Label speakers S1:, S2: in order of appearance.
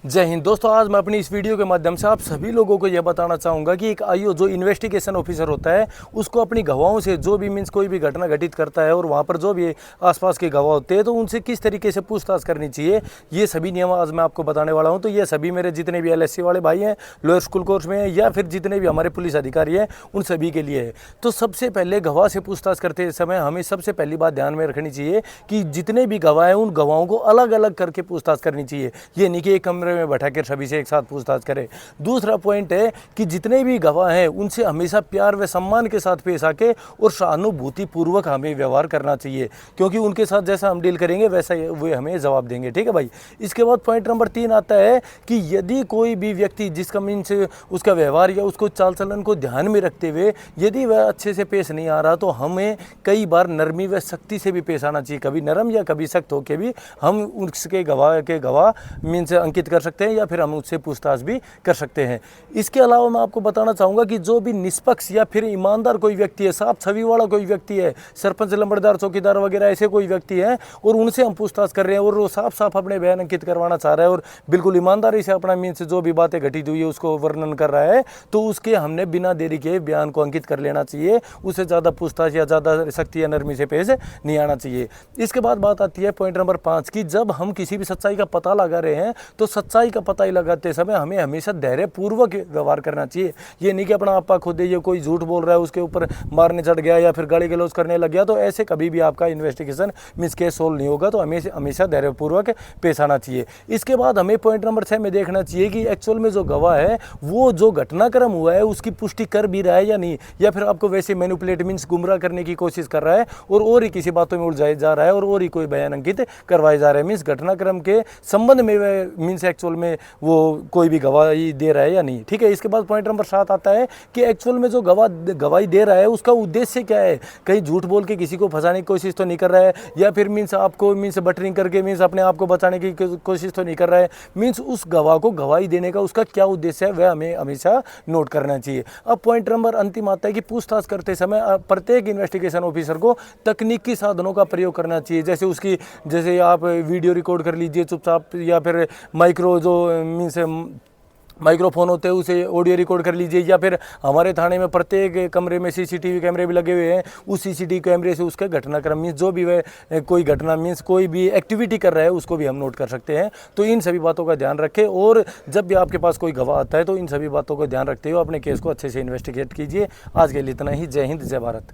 S1: जय हिंद दोस्तों। आज मैं अपनी इस वीडियो के माध्यम से आप सभी लोगों को यह बताना चाहूँगा कि एक आईओ जो इन्वेस्टिगेशन ऑफिसर होता है उसको अपनी गवाहों से जो भी मीन्स कोई भी घटना घटित करता है और वहाँ पर जो भी आसपास के गवाह होते हैं तो उनसे किस तरीके से पूछताछ करनी चाहिए, ये सभी नियम आज मैं आपको बताने वाला हूँ। तो ये सभी मेरे जितने भी LSC वाले भाई हैं, लोअर स्कूल कोर्स में हैं, या फिर जितने भी हमारे पुलिस अधिकारी हैं, उन सभी के लिए है। तो सबसे पहले गवाह से पूछताछ करते समय हमें सबसे पहली बात ध्यान में रखनी चाहिए कि जितने भी गवाह हैं उन गवाहों को अलग अलग करके पूछताछ करनी चाहिए। ये नहीं कि एक कमरे में बैठा कर सभी से एक साथ पूछताछ करें। दूसरा पॉइंट है कि जितने भी गवाह हैं उनसे हमेशा प्यार व सम्मान के साथ पेश आके और सहानुभूति पूर्वक हमें व्यवहार करना चाहिए, क्योंकि उनके साथ जैसा हम डील करेंगे वैसा वे हमें जवाब देंगे। ठीक है भाई। इसके बाद पॉइंट नंबर 3 आता है कि यदि कोई भी व्यक्ति जिसका मीन्स उसका व्यवहार या उसको चाल चलन को ध्यान में रखते हुए यदि वह अच्छे से पेश नहीं आ रहा तो हमें कई बार नरमी व सख्ती से भी पेश आना चाहिए। कभी नरम या कभी सख्त होकर भी हम उसके गवाह मीन्स अंकित कर सकते हैं या फिर हम उससे पूछताछ भी कर सकते हैं। इसके अलावा मैं आपको बताना चाहूँगा कि जो भी निष्पक्ष या फिर ईमानदार कोई व्यक्ति है, साफ छवि वाला कोई व्यक्ति है, सरपंच, लंबड़दार, चौकीदार वगैरह ऐसे कोई व्यक्ति है और उनसे हम पूछताछ कर रहे हैं और वो साफ साफ अपने बयान अंकित करवाना चाह रहा है और बिल्कुल ईमानदारी से अपना मीन्स जो भी बातें घटित हुई है उसको वर्णन कर रहा है, तो उसके हमने बिना देरी के बयान को अंकित कर लेना चाहिए। उससे ज़्यादा पूछताछ या ज़्यादा सख्ती या नरमी से पेश नहीं आना चाहिए। इसके बाद बात आती है पॉइंट नंबर 5 की जब हम किसी भी सच्चाई का पता लगा रहे हैं तो सच्चाई का पता ही लगाते समय हमें हमेशा धैर्यपूर्वक व्यवहार करना चाहिए। ये नहीं कि अपना आपा खुद ये कोई झूठ बोल रहा है उसके ऊपर मारने चढ़ गया या फिर गाली गलौज करने लग गया, तो ऐसे कभी भी आपका इन्वेस्टिगेशन मीन्स केस सोल्व नहीं होगा। तो हमेशा धैर्यपूर्वक पेश आना चाहिए। इसके बाद हमें पॉइंट नंबर 6 में देखना चाहिए कि एक्चुअल में जो गवाह है वो जो घटनाक्रम हुआ है उसकी पुष्टि कर भी रहा है या नहीं, या फिर आपको वैसे मैनिपुलेट मीन्स गुमराह करने की कोशिश कर रहा है और ही किसी बातों में उलझाया जा रहा है और ही कोई बयान अंकित करवाया जा रहा है। मीन्स घटनाक्रम के संबंध में मीन्स एक्चुअल में वो कोई भी गवाही दे रहा है या नहीं। ठीक है। इसके बाद पॉइंट नंबर 7 आता है कि एक्चुअल में जो गवाही दे रहा है उसका उद्देश्य क्या है। कहीं झूठ बोल के किसी को फंसाने की कोशिश तो नहीं कर रहा है या फिर मीन्स आपको मीन्स बटरिंग करके मीन्स अपने आप को बचाने की कोशिश तो नहीं कर रहा है। मीन्स उस गवाह को गवाही देने का उसका क्या उद्देश्य है वह हमें हमेशा नोट करना चाहिए। अब पॉइंट नंबर अंतिम आता है कि पूछताछ करते समय प्रत्येक इन्वेस्टिगेशन ऑफिसर को तकनीकी साधनों का प्रयोग करना चाहिए। जैसे आप वीडियो रिकॉर्ड कर लीजिए चुपचाप, या फिर माइक्रो जो मीन्स माइक्रोफोन होते हैं उसे ऑडियो रिकॉर्ड कर लीजिए, या फिर हमारे थाने में प्रत्येक कमरे में CCTV कैमरे भी लगे हुए हैं। उस CCTV कैमरे से उसका घटनाक्रम मीन्स जो भी वह कोई घटना मीन्स कोई भी एक्टिविटी कर रहा है उसको भी हम नोट कर सकते हैं। तो इन सभी बातों का ध्यान रखें और जब भी आपके पास कोई गवाह आता है तो इन सभी बातों को ध्यान रखते हुए अपने केस को अच्छे से इन्वेस्टिगेट कीजिए। आज के लिए इतना ही। जय हिंद, जय भारत।